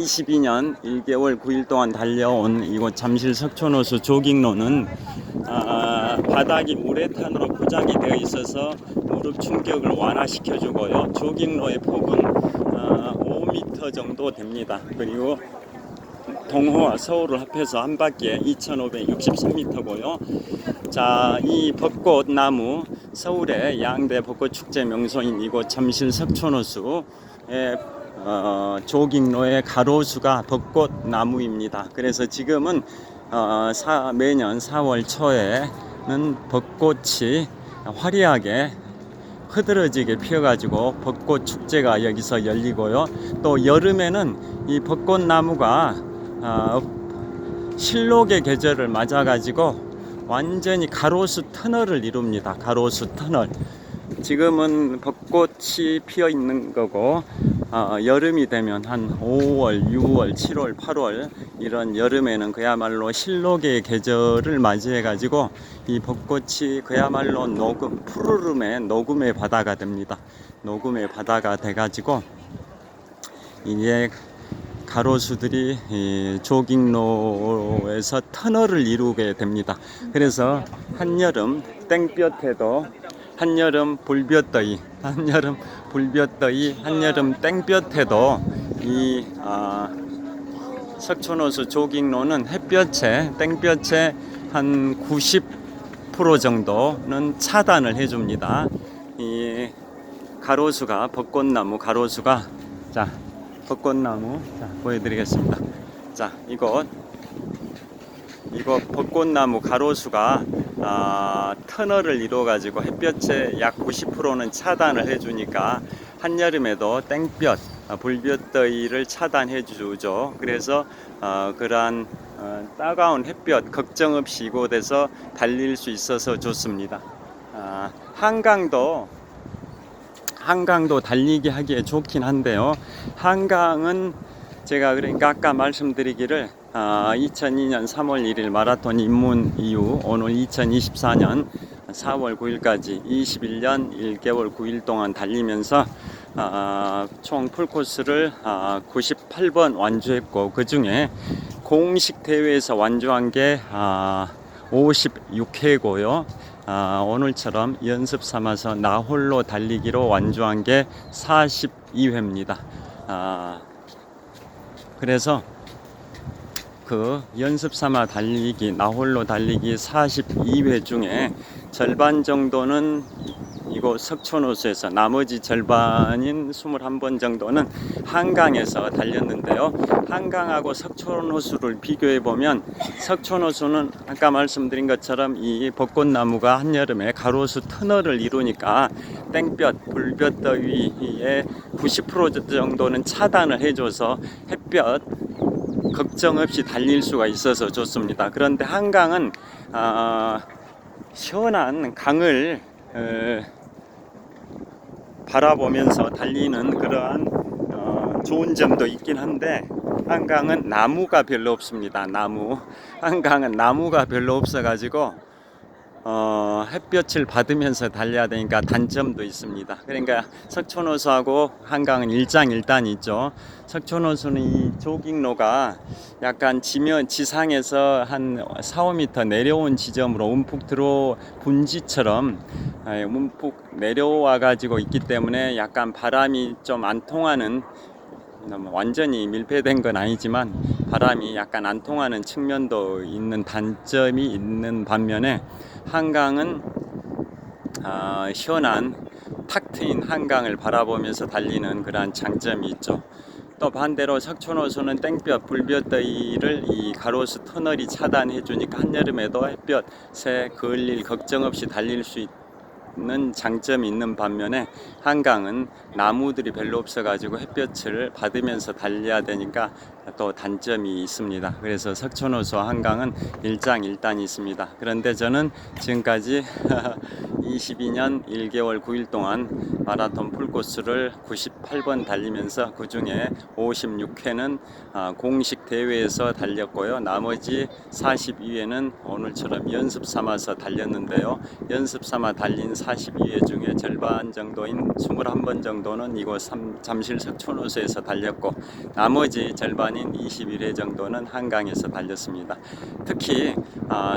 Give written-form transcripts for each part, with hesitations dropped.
22년 1개월 9일 동안 달려온 이곳 잠실 석촌호수 조깅로는 바닥이 우레탄으로 포장이 되어 있어서 무릎 충격을 완화시켜 주고요. 조깅로의 폭은 5m 정도 됩니다. 그리고 동호와 서울을 합해서 한 바퀴에 2563m고요. 자, 이 벚꽃나무, 서울의 양대 벚꽃축제 명소인 이곳 잠실 석촌호수의 조깅로의 가로수가 벚꽃나무입니다. 그래서 지금은 매년 4월 초에는 벚꽃이 화려하게 흐드러지게 피어가지고 벚꽃 축제가 여기서 열리고요. 또 여름에는 이 벚꽃나무가 실록의 계절을 맞아가지고 완전히 가로수 터널을 이룹니다. 가로수 터널. 지금은 벚꽃이 피어 있는 거고 여름이 되면 한 5월, 6월, 7월, 8월 이런 여름에는 그야말로 실록의 계절을 맞이해 가지고 이 벚꽃이 그야말로 푸르름의 녹음의 바다가 됩니다. 녹음의 바다가 돼 가지고 이제 가로수들이 이 조깅로에서 터널을 이루게 됩니다. 그래서 한여름 땡볕에도 한여름 불볕더위, 한여름 땡볕에도 이 석촌호수 조깅로는 땡볕에 한 90% 정도는 차단을 해줍니다. 이 가로수가 벚꽃나무 가로수가 벚꽃나무 보여드리겠습니다. 자, 이곳 벚꽃나무 가로수가 터널을 이루어 가지고 햇볕에 약 90%는 차단을 해주니까 한여름에도 땡볕, 불볕더위를 차단해 주죠. 그래서 그러한 따가운 햇볕 걱정 없이 이곳에서 달릴 수 있어서 좋습니다. 한강도 달리기 하기에 좋긴 한데요. 한강은 제가 그러니까 아까 말씀드리기를 2002년 3월 1일 마라톤 입문 이후 오늘 2024년 4월 9일까지 21년 1개월 9일 동안 달리면서 총 풀코스를 98번 완주했고, 그 중에 공식 대회에서 완주한 게 56회고요. 오늘처럼 연습 삼아서 나 홀로 달리기로 완주한 게 42회입니다. 그래서 그 연습 삼아 달리기, 나 홀로 달리기 42회 중에 절반 정도는 이곳 석촌호수에서, 나머지 절반인 21번 정도는 한강에서 달렸는데요. 한강하고 석촌호수를 비교해 보면 석촌호수는 아까 말씀드린 것처럼 이 벚꽃나무가 한여름에 가로수 터널을 이루니까 땡볕, 불볕더위에 90% 정도는 차단을 해줘서 햇볕 걱정 없이 달릴 수가 있어서 좋습니다. 그런데 한강은 시원한 강을 바라보면서 달리는 그러한 좋은 점도 있긴 한데, 한강은 나무가 별로 없습니다. 한강은 나무가 별로 없어 가지고 햇볕을 받으면서 달려야 되니까 단점도 있습니다. 그러니까 석촌호수하고 한강은 일장일단이죠. 석촌호수는 이 조깅로가 약간 지상에서 한 4, 5m 내려온 지점으로 움푹 들어 분지처럼 움푹 내려와 가지고 있기 때문에 약간 바람이 좀 안 통하는, 완전히 밀폐된 건 아니지만 바람이 약간 안 통하는 측면도 있는 단점이 있는 반면에, 한강은 시원한 탁 트인 한강을 바라보면서 달리는 그러한 장점이 있죠. 또 반대로 석촌호수는 땡볕, 불볕더위를 이 가로수 터널이 차단해 주니까 한여름에도 햇볕에 그을릴 걱정 없이 달릴 수 있는 장점이 있는 반면에, 한강은 나무들이 별로 없어 가지고 햇볕을 받으면서 달려야 되니까 또 단점이 있습니다. 그래서 석촌호수 한강은 일장일단이 있습니다. 그런데 저는 지금까지 22년 1개월 9일 동안 마라톤 풀코스를 98번 달리면서 그 중에 56회는 공식 대회에서 달렸고요. 나머지 42회는 오늘처럼 연습 삼아서 달렸는데요. 연습 삼아 달린 42회 중에 절반 정도인 21번 정도는 이곳 잠실 석촌호수에서 달렸고, 나머지 절반인 21회 정도는 한강에서 달렸습니다. 특히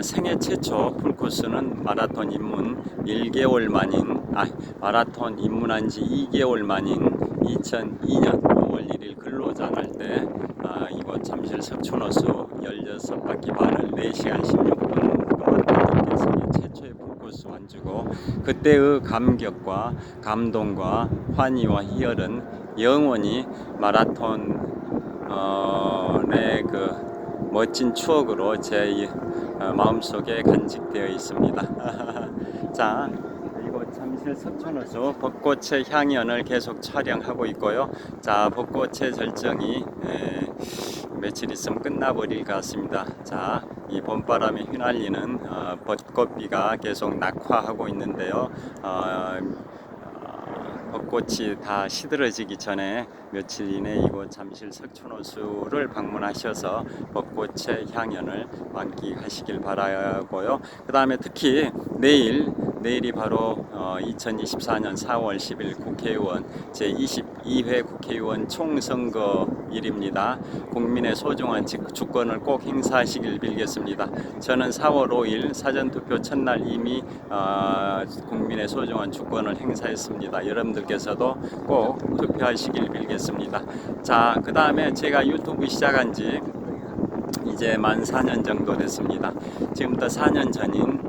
생애 최초 풀코스는 마라톤 입문 1개월 만인 마라톤 입문한 지 2개월 만인 2002년 5월 1일 근로자 날 때 이곳 잠실 석촌호수 16바퀴 반을 4시간 16분 동안 달렸던 세계 최초의 풀코스 완주고, 그때의 감격과 감동과 환희와 희열은 영원히 마라톤 그 멋진 추억으로 제 마음속에 간직되어 있습니다. 자, 이곳 잠실 석촌호수 벚꽃의 향연을 계속 촬영하고 있고요. 자, 벚꽃의 절정이 며칠 있으면 끝나버릴 것 같습니다. 자, 이 봄바람에 휘날리는 벚꽃비가 계속 낙화하고 있는데요. 벚꽃이 다 시들어지기 전에 며칠 이내 이곳 잠실 석촌호수를 방문하셔서 벚꽃의 향연을 만끽하시길 바라고요. 그 다음에 특히 내일이 바로 2024년 4월 10일 국회의원 제22회 국회의원 총선거일입니다. 국민의 소중한 주권을 꼭 행사하시길 빌겠습니다. 저는 4월 5일 사전투표 첫날 이미 국민의 소중한 주권을 행사했습니다. 여러분들께서도 꼭 투표하시길 빌겠습니다. 자, 그 다음에 제가 유튜브 시작한 지 이제 만 4년 정도 됐습니다. 지금부터 4년 전인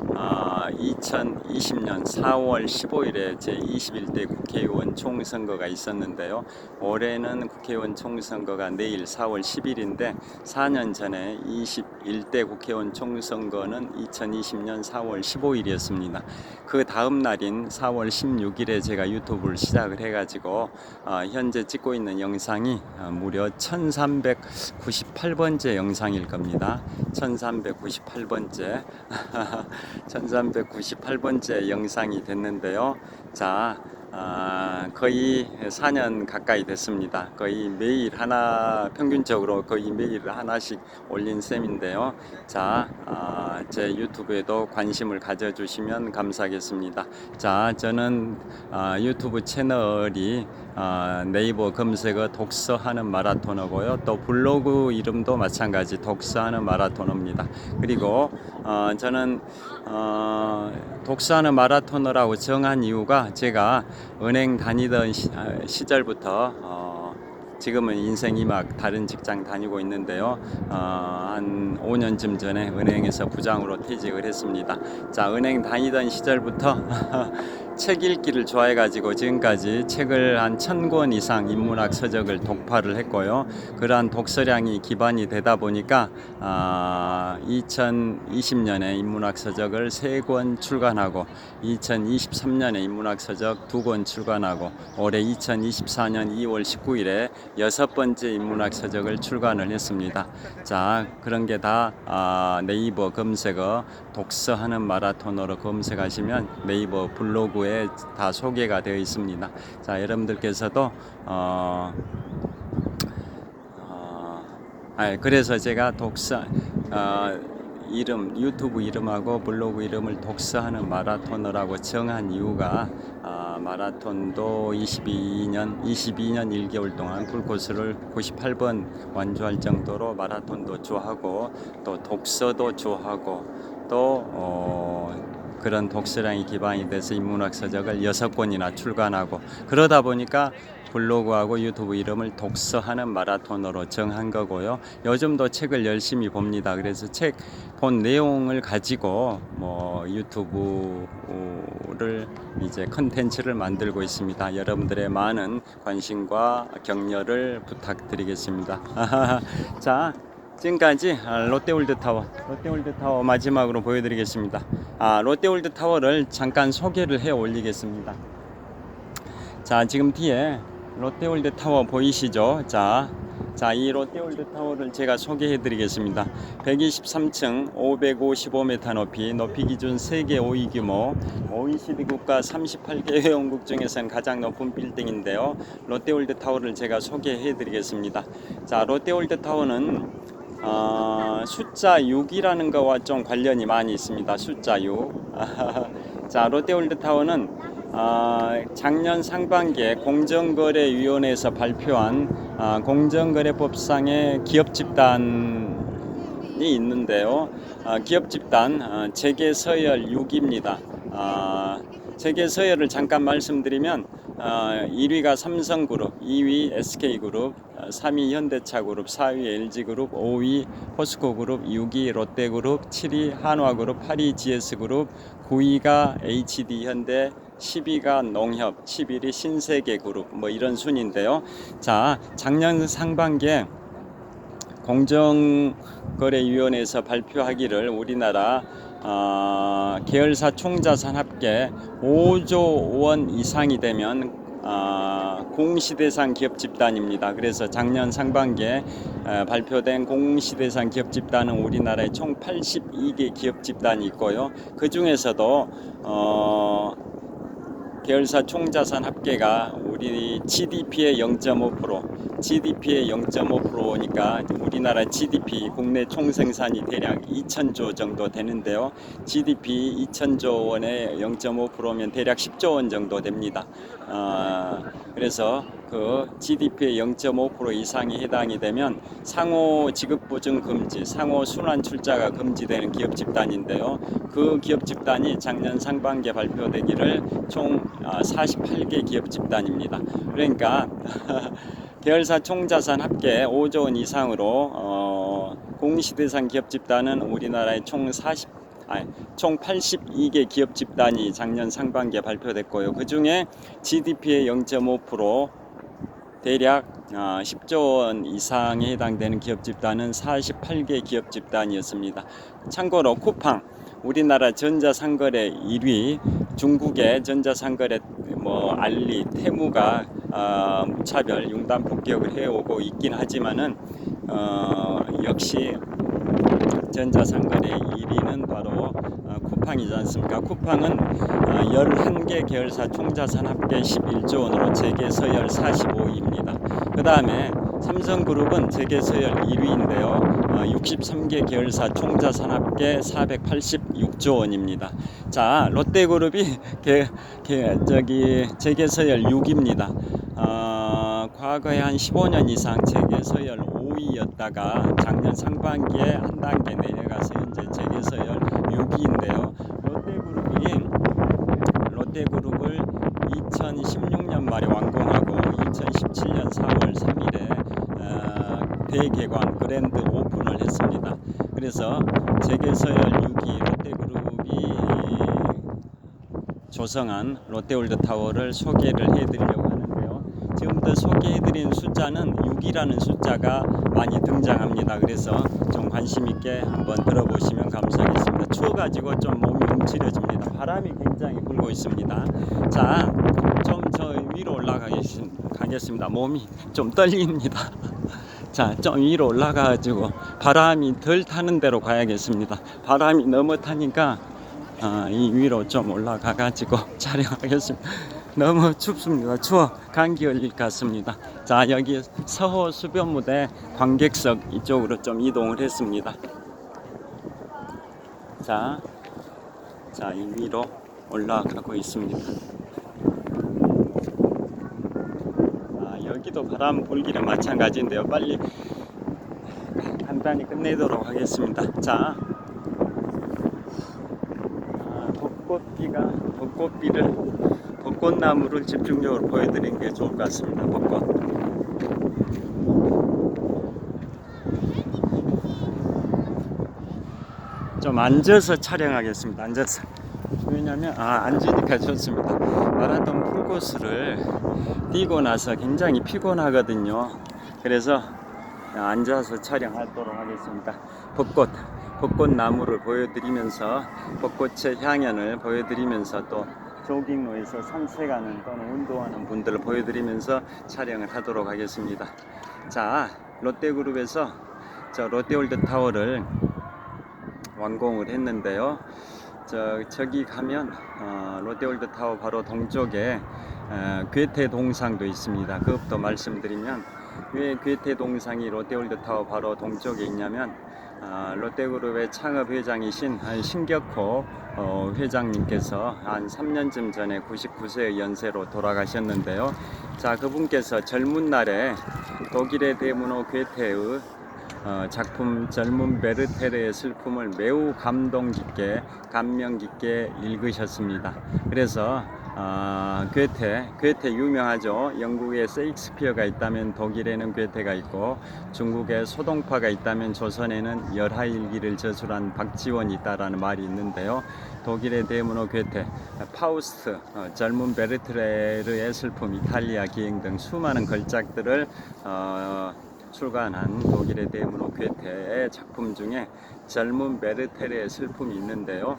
2020년 4월 15일에 제21대 국회의원 총선거가 있었는데요. 올해는 국회의원 총선거가 내일 4월 10일인데 4년 전에 21대 국회의원 총선거는 2020년 4월 15일이었습니다. 그 다음 날인 4월 16일에 제가 유튜브를 시작을 해가지고 현재 찍고 있는 영상이 무려 1398번째 영상일 겁니다. 1398번째 1398번째 영상이 됐는데요. 자, 거의 4년 가까이 됐습니다. 거의 매일 평균적으로 거의 매일 하나씩 올린 셈인데요. 자, 제 유튜브에도 관심을 가져주시면 감사하겠습니다. 자, 저는 유튜브 채널이 네이버 검색어 독서하는 마라토너고요. 또 블로그 이름도 마찬가지 독서하는 마라토너입니다. 그리고 저는 독서하는 마라토너라고 정한 이유가 제가 은행 다니던 시절부터 지금은 인생이 막 다른 직장 다니고 있는데요. 한 5년쯤 전에 은행에서 부장으로 퇴직을 했습니다. 자, 은행 다니던 시절부터 책 읽기를 좋아해가지고 지금까지 책을 한 1000권 이상 인문학 서적을 독파를 했고요. 그러한 독서량이 기반이 되다 보니까 2020년에 인문학 서적을 3권 출간하고 2023년에 인문학 서적 2권 출간하고 올해 2024년 2월 19일에 6번째 인문학 서적을 출간을 했습니다. 자, 그런 게 다 네이버 검색어 독서하는 마라토너로 검색하시면 네이버 블로그에 다 소개가 되어 있습니다. 자, 여러분들께서도 그래서 제가 유튜브 이름하고 블로그 이름을 독서하는 마라토너라고 정한 이유가 마라톤도 22년 1개월 동안 풀코스를 98번 완주할 정도로 마라톤도 좋아하고 또 독서도 좋아하고 또 그런 독서량이 기반이 돼서 인문학 서적을 6권이나 출간하고 그러다 보니까 블로그하고 유튜브 이름을 독서하는 마라토너로 정한 거고요. 요즘도 책을 열심히 봅니다. 그래서 책 본 내용을 가지고 유튜브를 이제 컨텐츠를 만들고 있습니다. 여러분들의 많은 관심과 격려를 부탁드리겠습니다. 자, 지금까지 롯데월드타워 마지막으로 보여드리겠습니다. 롯데월드타워를 잠깐 소개를 해 올리겠습니다. 자, 지금 뒤에 롯데월드타워 보이시죠? 자, 자, 이 롯데월드타워를 제가 소개해 드리겠습니다. 123층 555m 높이 기준 세계 5위 규모 OECD 국가 38개 회원국 중에서는 가장 높은 빌딩인데요. 롯데월드타워를 제가 소개해 드리겠습니다. 자, 롯데월드타워는 숫자 6이라는 거와 좀 관련이 많이 있습니다. 숫자 6. 자, 롯데월드타워는 작년 상반기에 공정거래위원회에서 발표한 공정거래법상의 기업집단이 있는데요. 기업집단 재계서열 6입니다. 재계서열을 잠깐 말씀드리면 1위가 삼성그룹, 2위 SK그룹, 3위 현대차그룹, 4위 LG그룹, 5위 포스코그룹, 6위 롯데그룹, 7위 한화그룹, 8위 GS그룹, 9위가 HD현대, 10위가 농협, 11위 신세계그룹, 뭐 이런 순인데요. 자, 작년 상반기에 공정거래위원회에서 발표하기를 우리나라 계열사 총자산 합계 5조 원 이상이 되면 공시대상 기업 집단입니다. 그래서 작년 상반기에 발표된 공시대상 기업 집단은 우리나라에 총 82개 기업 집단이 있고요. 그 중에서도 계열사 총자산 합계가 우리 GDP의 0.5%, GDP의 0.5%니까 우리나라 GDP 국내 총생산이 대략 2천조 정도 되는데요. GDP 2천조 원에 0.5%면 대략 10조 원 정도 됩니다. 그래서 그 GDP의 0.5% 이상이 해당이 되면 상호 지급 보증 금지, 상호 순환 출자가 금지되는 기업 집단인데요. 그 기업 집단이 작년 상반기에 발표되기를 총 48개 기업 집단입니다. 그러니까 계열사 총자산 합계 5조 원 이상으로 공시대상 기업 집단은 우리나라에 총 82개 기업 집단이 작년 상반기에 발표됐고요. 그 중에 GDP의 0.5% 대략 10조 원 이상에 해당되는 기업 집단은 48개 기업 집단이었습니다. 참고로 쿠팡, 우리나라 전자상거래 1위, 중국의 전자상거래 알리, 테무가 무차별 융단 폭격을 해오고 있긴 하지만은 역시 전자상거래 1위는 바로 쿠팡이지 않습니까? 쿠팡은 11개 계열사 총자산 합계 11조 원으로 재계서열 45위입니다. 그 다음에 삼성그룹은 재계서열 1위인데요. 63개 계열사 총자산 합계 486조 원입니다. 자, 롯데그룹이 재계서열 6입니다. 과거에 한 15년 이상 재계서열 5위였다가 작년 상반기에 한 단계 내려가서 현재 재계서열 6위인데요. 롯데그룹을 2016년 말에 완공하고 2017년 4월 3일에 대개관 그랜드 오픈을 했습니다. 그래서 재계서열 6위 롯데그룹이 조성한 롯데월드타워를 소개를 해드리려고 하는데요. 지금부터 소개해드린 숫자는 6이라는 숫자가 많이 등장합니다. 그래서 좀 관심 있게 한번 들어보시면 감사하겠습니다. 추워가지고 좀 몸이 움츠려집니다. 바람이 굉장히 불고 있습니다. 자, 좀 저 위로 올라가겠습니다. 몸이 좀 떨립니다. 자, 좀 위로 올라가가지고 바람이 덜 타는 데로 가야겠습니다. 바람이 너무 타니까 이 위로 좀 올라가가지고 촬영하겠습니다. 너무 춥습니다. 추워 감기 걸릴 것 같습니다. 자, 여기 서호 수변무대 관객석 이쪽으로 좀 이동을 했습니다. 자, 이 위로 올라가고 있습니다. 여기도 바람 불기랑 마찬가지인데요. 빨리 간단히 끝내도록 하겠습니다. 자, 벚꽃나무를 집중적으로 보여드리는 게 좋을 것 같습니다. 벚꽃. 좀 앉아서 촬영하겠습니다. 앉아서. 왜냐면 앉으니까 좋습니다. 마라톤 풀코스를 뛰고 나서 굉장히 피곤하거든요. 그래서 앉아서 촬영하도록 하겠습니다. 벚꽃나무를 보여드리면서 벚꽃의 향연을 보여드리면서 또 조깅로에서 산책하는 또는 운동하는 분들을 보여드리면서 촬영을 하도록 하겠습니다. 자, 롯데그룹에서 저 롯데월드타워를 완공을 했는데요. 저기 가면 롯데월드타워 바로 동쪽에 괴테동상도 있습니다. 그것도 말씀드리면, 왜 괴테동상이 롯데월드타워 바로 동쪽에 있냐면, 롯데그룹의 창업 회장이신 신격호 회장님께서 한 3년쯤 전에 99세의 연세로 돌아가셨는데요. 자, 그분께서 젊은 날에 독일의 대문호 괴테의 작품 젊은 베르테르의 슬픔을 매우 감명 깊게 읽으셨습니다. 그래서 괴테 유명하죠. 영국에 세익스피어가 있다면 독일에는 괴테가 있고, 중국에 소동파가 있다면 조선에는 열하일기를 저술한 박지원이 있다라는 말이 있는데요. 독일의 대문호 괴테, 파우스트, 젊은 베르테르의 슬픔, 이탈리아 기행 등 수많은 걸작들을 출간한 독일의 대문호 괴테의 작품 중에 젊은 베르테르의 슬픔이 있는데요.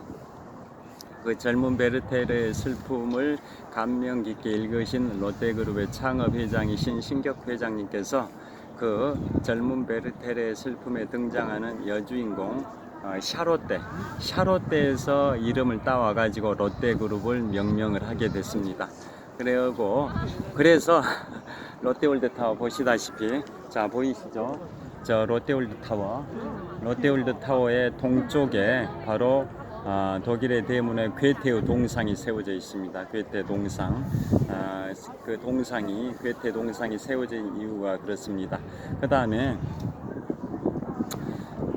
그 젊은 베르테르의 슬픔을 감명 깊게 읽으신 롯데그룹의 창업 회장이신 신격 회장님께서 그 젊은 베르테르의 슬픔에 등장하는 여주인공 샤롯데에서 이름을 따와 가지고 롯데그룹을 명명을 하게 됐습니다. 그래서 롯데월드타워 보시다시피, 자, 보이시죠? 저 롯데월드타워의 동쪽에 바로 독일의 대문에 괴테의 동상이 세워져 있습니다. 괴테 동상. 그 동상이, 괴테 동상이 세워진 이유가 그렇습니다. 그 다음에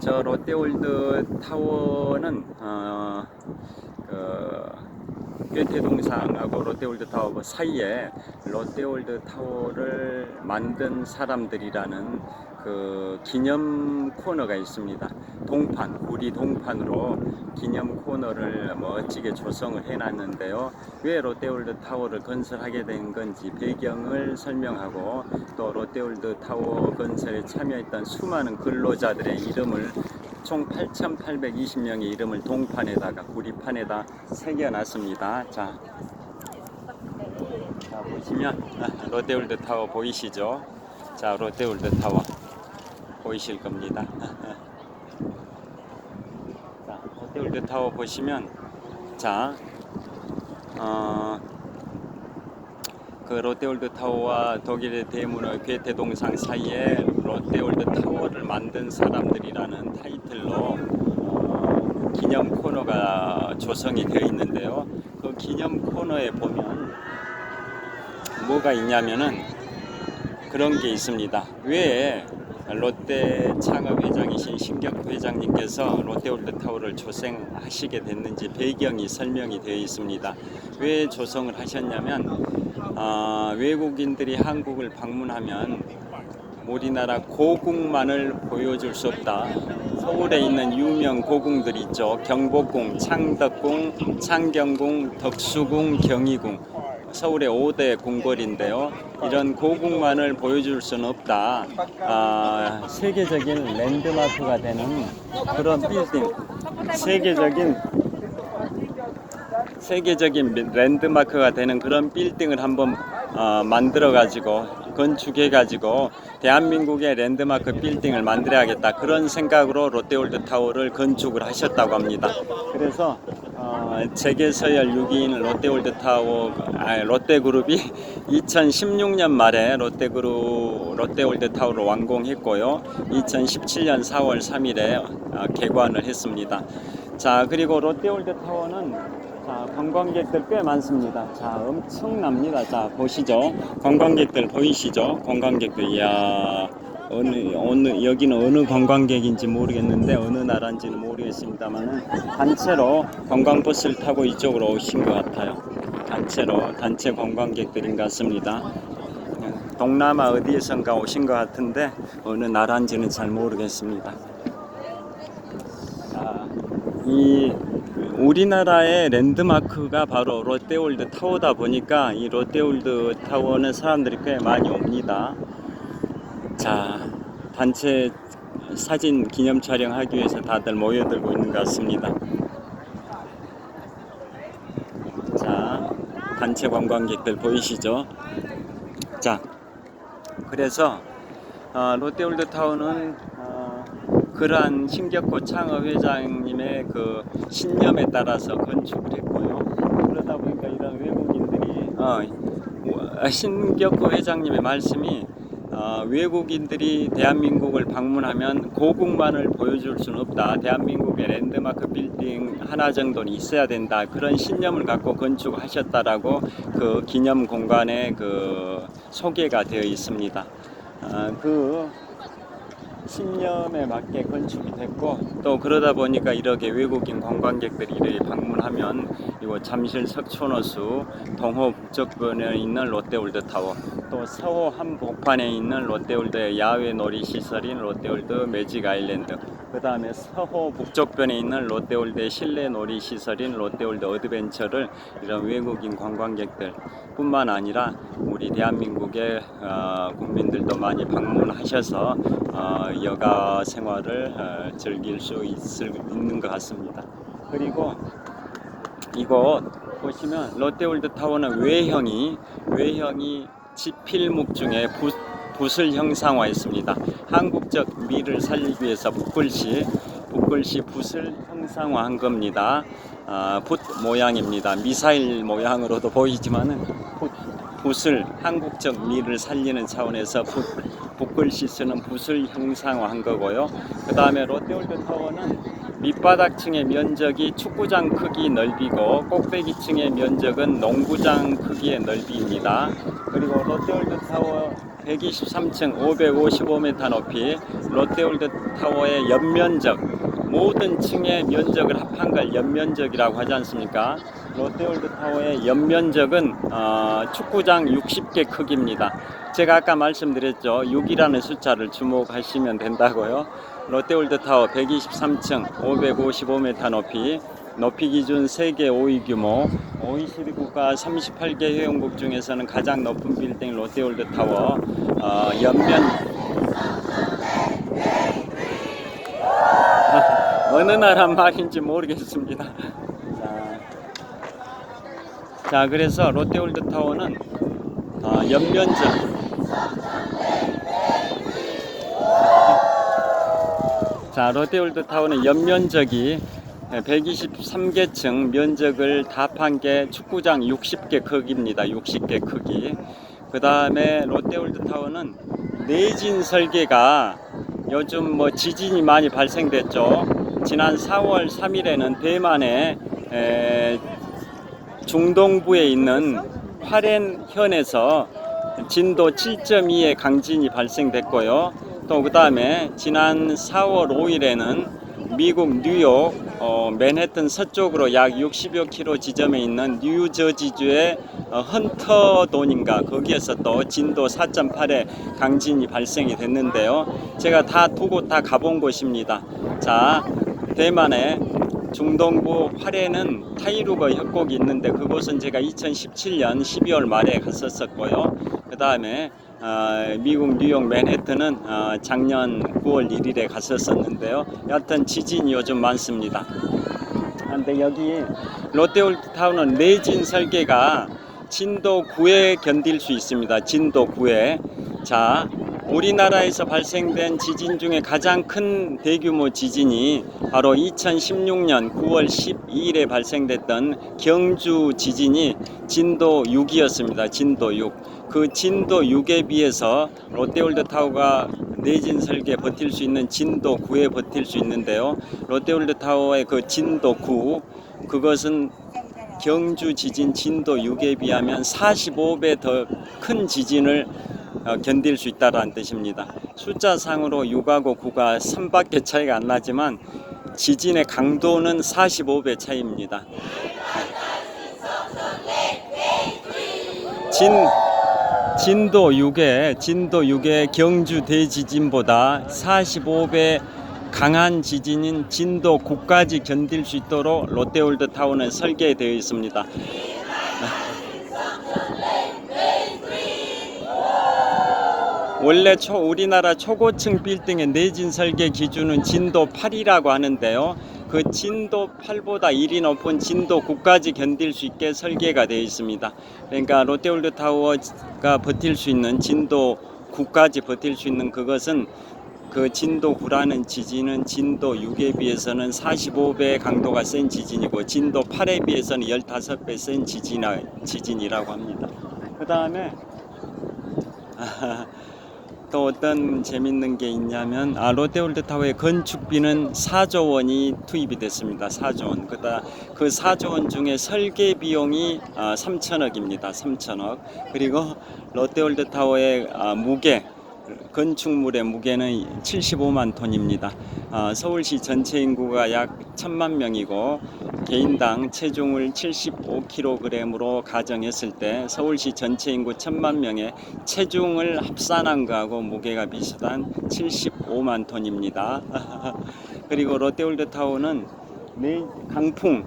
저 롯데월드타워는 괴테 동상하고 롯데월드타워 사이에 롯데월드타워를 만든 사람들이라는 그 기념 코너가 있습니다. 구리 동판으로 기념 코너를 멋지게 조성을 해놨는데요. 왜 롯데월드타워를 건설하게 된 건지 배경을 설명하고, 또 롯데월드타워 건설에 참여했던 수많은 근로자들의 이름을, 총 8,820명의 이름을 동판에다가, 구리판에다 새겨놨습니다. 자, 보시면 롯데월드타워 보이시죠? 자, 롯데월드타워 보이실 겁니다. 자, 롯데월드타워 보시면, 자, 그 롯데월드타워와 독일의 대문호 괴테 동상 사이에 롯데월드타워를 만든 사람들이라는 타이틀로 기념 코너가 조성이 되어 있는데요. 그 기념 코너에 보면 뭐가 있냐면은 그런 게 있습니다. 왜 롯데 창업 회장이신 신격 회장님께서 롯데월드타워를 조성하시게 됐는지 배경이 설명이 되어 있습니다. 왜 조성을 하셨냐면, 외국인들이 한국을 방문하면 우리나라 고궁만을 보여줄 수 없다. 서울에 있는 유명 고궁들 있죠. 경복궁, 창덕궁, 창경궁, 덕수궁, 경희궁. 서울의 5대 궁궐인데요. 이런 고궁만을 보여줄 수는 없다. 세계적인 랜드마크가 되는 그런 빌딩, 세계적인 랜드마크가 되는 그런 빌딩을 한번 만들어 가지고, 건축해 가지고 대한민국의 랜드마크 빌딩을 만들어야겠다, 그런 생각으로 롯데월드타워를 건축을 하셨다고 합니다. 그래서 세계 서열 6위인 롯데그룹이 2016년 말에 롯데월드타워를 완공했고요. 2017년 4월 3일에 개관을 했습니다. 자, 그리고 롯데월드타워는, 자, 관광객들 꽤 많습니다. 자, 엄청납니다. 자, 보시죠. 관광객들 보이시죠? 관광객들, 이야, 여기는 어느 관광객인지 모르겠는데, 어느 나라인지는 모르겠습니다만, 단체로 관광버스를 타고 이쪽으로 오신 것 같아요. 단체 관광객들인 것 같습니다. 동남아 어디에선가 오신 것 같은데, 어느 나라인지는 잘 모르겠습니다. 자, 우리나라의 랜드마크가 바로 롯데월드타워다 보니까 이 롯데월드타워는 사람들이 꽤 많이 옵니다. 자, 단체 사진 기념 촬영하기 위해서 다들 모여들고 있는 것 같습니다. 자, 단체 관광객들 보이시죠? 자, 그래서 롯데월드타워는 그러한 신격호 창업 회장님의 그 신념에 따라서 건축을 했고요. 그러다 보니까 이런 외국인들이 신격호 회장님의 말씀이 외국인들이 대한민국을 방문하면 고국만을 보여줄 수는 없다. 대한민국의 랜드마크 빌딩 하나 정도는 있어야 된다. 그런 신념을 갖고 건축하셨다라고 그 기념 공간에 그 소개가 되어 있습니다. 그 신념에 맞게 건축이 됐고, 또 그러다 보니까 이렇게 외국인 관광객들이 이렇게 방문하면 이거 잠실 석촌호수 동호 북쪽변에 있는 롯데월드타워, 또 서호 한복판에 있는 롯데월드의 야외 놀이 시설인 롯데월드 매직 아일랜드, 그 다음에 서호 북쪽변에 있는 롯데월드의 실내 놀이 시설인 롯데월드 어드벤처를 이런 외국인 관광객들 뿐만 아니라 우리 대한민국의 국민들도 많이 방문하셔서 여가 생활을 즐길 수 있는 것 같습니다. 그리고 이곳 보시면 롯데월드타워는 외형이 지필목 중에 붓을 형상화했습니다. 한국적 미를 살리기 위해서 붓글씨 붓을 형상화한 겁니다. 붓 모양입니다. 미사일 모양으로도 보이지만은 붓을 한국적 미를 살리는 차원에서 붓글씨 쓰는 붓을 형상화한 거고요. 그 다음에 롯데월드타워는 밑바닥층의 면적이 축구장 크기 넓이고 꼭대기층의 면적은 농구장 크기의 넓이입니다. 그리고 롯데월드타워 123층 555m 높이 롯데월드타워의 연면적, 모든 층의 면적을 합한 걸 연면적이라고 하지 않습니까? 롯데월드타워의 연면적은 축구장 60개 크기입니다. 제가 아까 말씀드렸죠. 6이라는 숫자를 주목하시면 된다고요. 롯데월드타워 123층 555m 높이 기준 세계 5위 규모, OECD 국가 38개 회원국 중에서는 가장 높은 빌딩 롯데월드타워 연면 어느 나라 말인지 모르겠습니다. 자, 그래서 롯데월드타워는 연면적, 롯데월드타워는 연면적이 123개층 면적을 다 합한 게 축구장 60개 크기입니다. 60개 크기. 그 다음에 롯데월드타워는 내진 설계가 요즘 지진이 많이 발생됐죠. 지난 4월 3일에는 대만의 중동부에 있는 화롄현에서 진도 7.2의 강진이 발생됐고요. 또 그 다음에 지난 4월 5일에는 미국 뉴욕 맨해튼 서쪽으로 약 60여 킬로 지점에 있는 뉴저지주의 헌터돈인가 거기에서 또 진도 4.8의 강진이 발생이 됐는데요. 제가 두 곳 다 가본 곳입니다. 자, 대만의 중동부 화롄은 타이루거 협곡이 있는데 그곳은 제가 2017년 12월 말에 갔었고요. 그 다음에 미국 뉴욕 맨해튼은 작년 9월 1일에 갔었는데요. 여하튼 지진이 요즘 많습니다. 근데 여기 롯데월드타워는 내진 설계가 진도 9에 견딜 수 있습니다. 진도 9에. 자, 우리나라에서 발생된 지진 중에 가장 큰 대규모 지진이 바로 2016년 9월 12일에 발생됐던 경주 지진이 진도 6이었습니다. 진도 6. 그 진도 6에 비해서 롯데월드타워가 내진 설계 버틸 수 있는 진도 9에 버틸 수 있는데요. 롯데월드타워의 그 진도 9, 그것은 경주 지진 진도 6에 비하면 45배 더 큰 지진을 견딜 수 있다는 뜻입니다. 숫자상으로 6하고 9가 3밖에 차이가 안 나지만 지진의 강도는 45배 차이입니다. 진도 6의 경주 대지진보다 45배 강한 지진인 진도 9까지 견딜 수 있도록 롯데월드타워는 설계되어 있습니다. 원래 우리나라 초고층 빌딩의 내진 설계 기준은 진도 8이라고 하는데요. 그 진도 8보다 1이 높은 진도 9까지 견딜 수 있게 설계가 되어 있습니다. 그러니까 롯데월드타워가 버틸 수 있는 진도 9까지 버틸 수 있는 그것은 그 진도 9라는 지진은 진도 6에 비해서는 45배 강도가 센 지진이고 진도 8에 비해서는 15배 센 지진이라고 합니다. 그 다음에 또 어떤 재밌는 게 있냐면 롯데월드타워의 건축비는 4조 원이 투입이 됐습니다. 4조 원. 그 4조 원 중에 설계 비용이 3천억입니다. 3천억. 그리고 롯데월드타워의 무게 건축물의 무게는 75만 톤입니다. 서울시 전체 인구가 약 1,000만 명이고 개인당 체중을 75kg으로 가정했을 때 서울시 전체 인구 1,000만 명의 체중을 합산한 거하고 무게가 비슷한 75만 톤입니다. 그리고 롯데월드타워는 강풍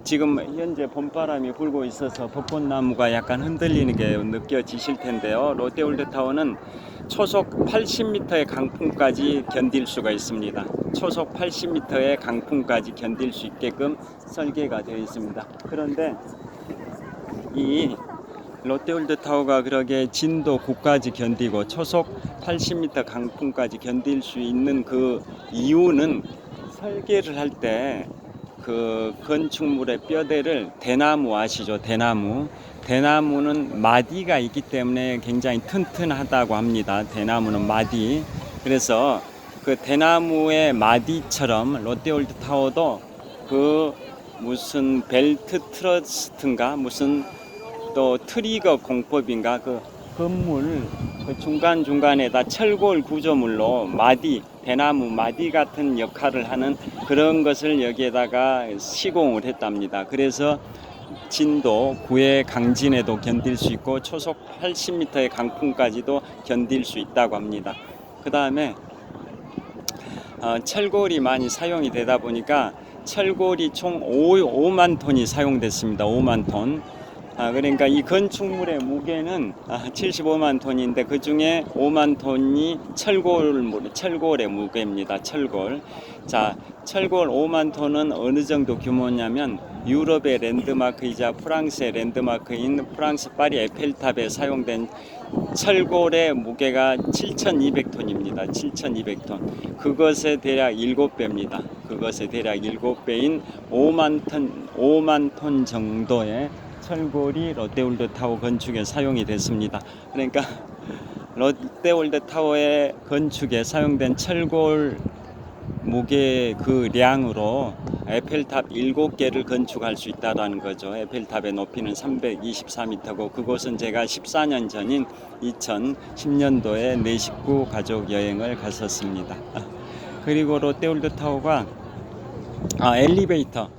지금 현재 봄바람이 불고 있어서 벚꽃나무가 약간 흔들리는 게 느껴지실 텐데요. 롯데월드타워는 초속 80m의 강풍까지 견딜 수가 있습니다. 초속 80m의 강풍까지 견딜 수 있게끔 설계가 되어 있습니다. 그런데 이 롯데월드타워가 그렇게 진도 9까지 견디고 초속 80m 강풍까지 견딜 수 있는 그 이유는 설계를 할 때 그 건축물의 뼈대를 대나무 아시죠? 대나무는 마디가 있기 때문에 굉장히 튼튼하다고 합니다. 대나무는 마디. 그래서 그 대나무의 마디처럼 롯데월드타워도 그 무슨 벨트 트러스트인가 무슨 또 트리거 공법인가 그 건물 그 중간중간에다 철골 구조물로 대나무 마디 같은 역할을 하는 그런 것을 여기에다가 시공을 했답니다. 그래서 진도 9의 강진에도 견딜 수 있고 초속 80m의 강풍까지도 견딜 수 있다고 합니다. 그 다음에 철골이 많이 사용이 되다 보니까 철골이 총 5만 톤이 사용됐습니다. 5만 톤. 그러니까 이 건축물의 무게는 75만 톤인데 그 중에 5만 톤이 철골의 무게입니다. 철골. 자, 철골 5만 톤은 어느 정도 규모냐면 유럽의 랜드마크이자 프랑스의 랜드마크인 프랑스 파리 에펠탑에 사용된 철골의 무게가 7,200톤입니다. 7,200톤. 그것의 대략 7배입니다. 그것의 대략 7배인 5만 톤 정도의 철골이 롯데월드타워 건축에 사용이 됐습니다. 그러니까 롯데월드타워의 건축에 사용된 철골 무게 그 량으로 에펠탑 7개를 건축할 수 있다는 거죠. 에펠탑의 높이는 324m고 그곳은 제가 14년 전인 2010년도에 내 식구 가족 여행을 갔었습니다. 그리고 롯데월드타워가 엘리베이터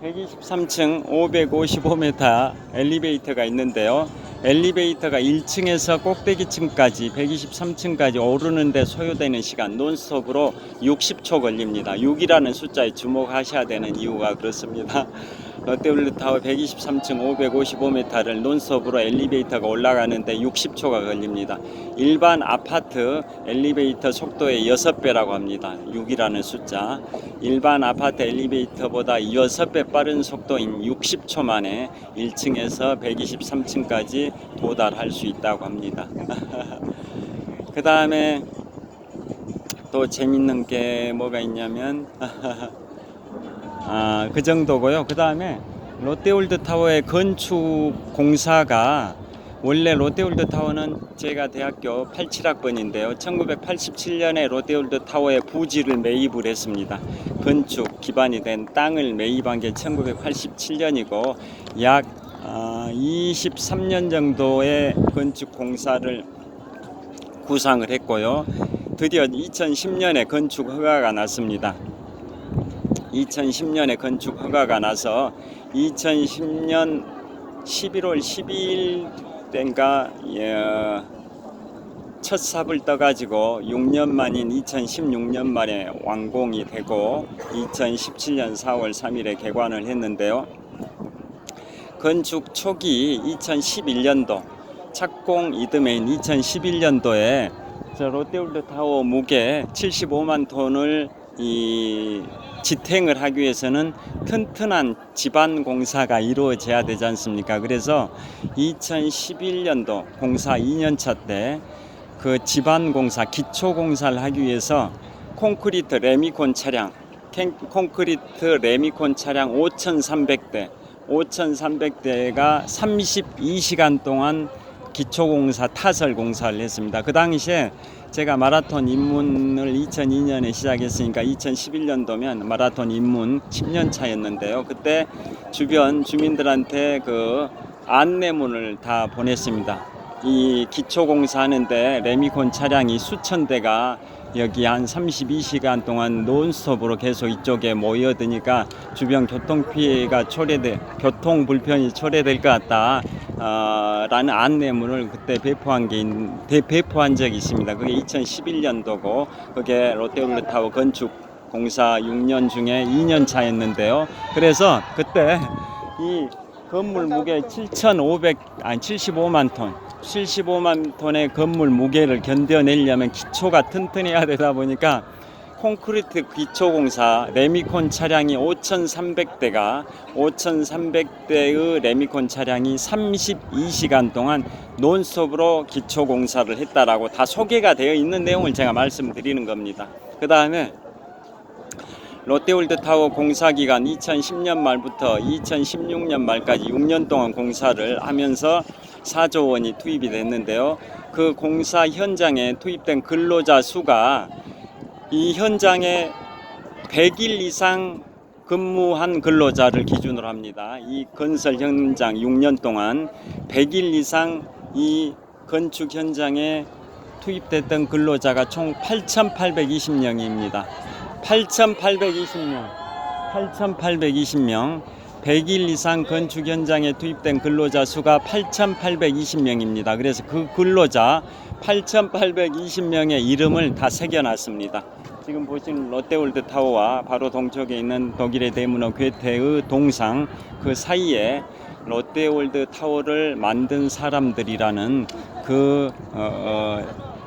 123층 555m 엘리베이터가 있는데요. 엘리베이터가 1층에서 꼭대기층까지 123층까지 오르는데 소요되는 시간 논스톱으로 60초 걸립니다. 6이라는 숫자에 주목하셔야 되는 이유가 그렇습니다. 롯데월드타워 123층 555m를 논스톱으로 엘리베이터가 올라가는데 60초가 걸립니다. 일반 아파트 엘리베이터 속도의 6배라고 합니다. 6이라는 숫자. 일반 아파트 엘리베이터보다 6배 빠른 속도인 60초 만에 1층에서 123층까지 도달할 수 있다고 합니다. 그 다음에 또 재밌는 게 뭐가 있냐면 그 정도고요. 그 다음에 롯데월드타워의 건축 공사가 원래 롯데월드타워는 제가 대학교 87학번인데요. 1987년에 롯데월드타워의 부지를 매입을 했습니다. 건축 기반이 된 땅을 매입한 게 1987년이고 약 23년 정도의 건축 공사를 구상을 했고요. 드디어 2010년에 건축 허가가 났습니다. 2010년에 건축 허가가 나서 2010년 11월 12일 때인가 첫 삽을 떠가지고 6년 만인 2016년 말에 완공이 되고 2017년 4월 3일에 개관을 했는데요. 건축 초기 2011년도 착공 이듬해인 2011년도에 롯데월드타워 무게 75만 톤을 지탱을 하기 위해서는 튼튼한 지반 공사가 이루어져야 되지 않습니까? 그래서 2011년도 공사 2년차 때 그 지반 공사, 기초 공사를 하기 위해서 콘크리트 레미콘 차량, 콘크리트 레미콘 차량 5,300대가 32시간 동안 기초공사 타설 공사를 했습니다. 그 당시에 제가 마라톤 입문을 2002년에 시작했으니까 2011년도면 마라톤 입문 10년 차였는데요. 그때 주변 주민들한테 그 안내문을 다 보냈습니다. 이 기초공사 하는데 레미콘 차량이 수천 대가 여기 한 32시간 동안 논스톱으로 계속 이쪽에 모여드니까 주변 교통 피해가 교통 불편이 초래될 것 같다 라는 안내문을 그때 배포한 적이 있습니다. 그게 2011년도고 그게 롯데월드타워 건축 공사 6년 중에 2년 차였는데요. 그래서 그때 이 건물 무게 75만 톤의 건물 무게를 견뎌내려면 기초가 튼튼해야 되다 보니까 콘크리트 기초공사 레미콘 차량이 5,300대의 레미콘 차량이 32시간 동안 논스톱으로 기초공사를 했다라고 다 소개가 되어 있는 내용을 제가 말씀드리는 겁니다. 그 다음에 롯데월드타워 공사기간 2010년 말부터 2016년 말까지 6년 동안 공사를 하면서 4조 원이 투입이 됐는데요. 그 공사 현장에 투입된 근로자 수가 이 현장에 100일 이상 근무한 근로자를 기준으로 합니다. 이 건설 현장 6년 동안 100일 이상 이 건축 현장에 투입됐던 근로자가 총 8,820명입니다. 8,820명 100일 이상 건축 현장에 투입된 근로자 수가 8,820명입니다. 그래서 그 근로자 8,820명의 이름을 다 새겨놨습니다. 지금 보시는 롯데월드타워와 바로 동쪽에 있는 독일의 대문호 괴테의 동상 그 사이에 롯데월드타워를 만든 사람들이라는 그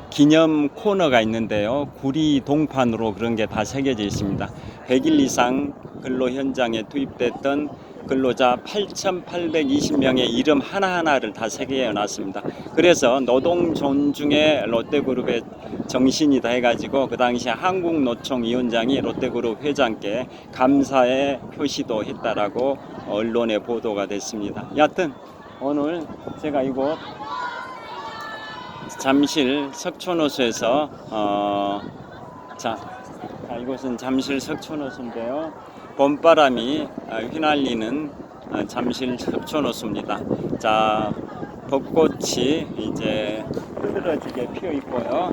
기념 코너가 있는데요. 구리 동판으로 그런 게 다 새겨져 있습니다. 100일 이상 근로 현장에 투입됐던 근로자 8,820명의 이름 하나하나를 다 새겨 놨습니다. 그래서 노동 존중의 롯데그룹의 정신이다 해가지고 그 당시 한국노총위원장이 롯데그룹 회장께 감사의 표시도 했다라고 언론에 보도가 됐습니다. 여하튼 오늘 제가 이곳 잠실 석촌호수에서 이곳은 잠실 석촌호수인데요. 봄바람이 휘날리는 잠실 석촌호수입니다. 자, 벚꽃이 이제 흐드러지게 피어 있고요.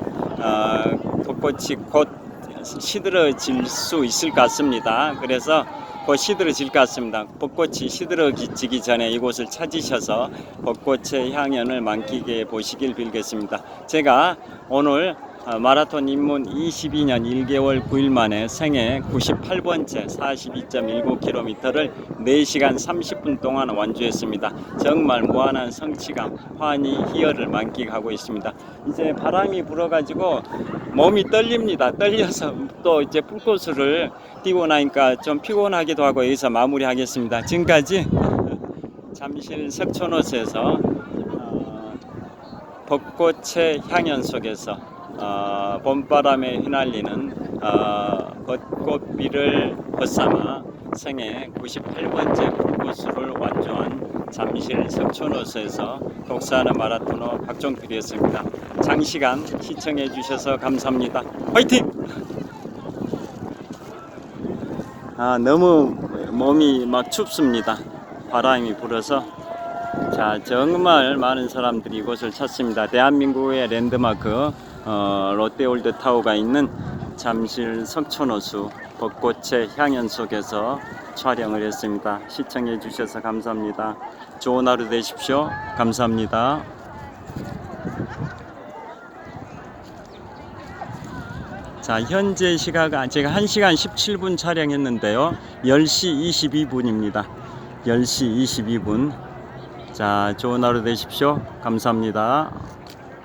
벚꽃이 곧 시들어질 수 있을 것 같습니다. 그래서 곧 시들어질 것 같습니다. 벚꽃이 시들어지기 전에 이곳을 찾으셔서 벚꽃의 향연을 만끽해 보시길 빌겠습니다. 제가 오늘 마라톤 입문 22년 1개월 9일 만에 생애 98번째 42.19km를 4시간 30분 동안 완주했습니다. 정말 무한한 성취감, 환희, 희열을 만끽하고 있습니다. 이제 바람이 불어가지고 몸이 떨립니다. 떨려서 또 이제 불꽃을 띄고 나니까 좀 피곤하기도 하고 여기서 마무리하겠습니다. 지금까지 잠실 석촌호수에서 벚꽃의 향연 속에서 봄바람에 휘날리는 벚꽃비를 벗삼아 생애 98번째 불꽃을 완주한 잠실 석촌호수에서 독서하는 마라토너 박종필이었습니다. 장시간 시청해 주셔서 감사합니다. 화이팅! 너무 몸이 막 춥습니다. 바람이 불어서. 자, 정말 많은 사람들이 이곳을 찾습니다. 대한민국의 랜드마크 롯데월드타워가 있는 잠실 석촌호수 벚꽃의 향연 속에서 촬영을 했습니다. 시청해 주셔서 감사합니다. 좋은 하루 되십시오. 감사합니다. 자, 현재 시각 제가 1시간 17분 촬영했는데요. 10시 22분입니다. 10시 22분. 자, 좋은 하루 되십시오. 감사합니다.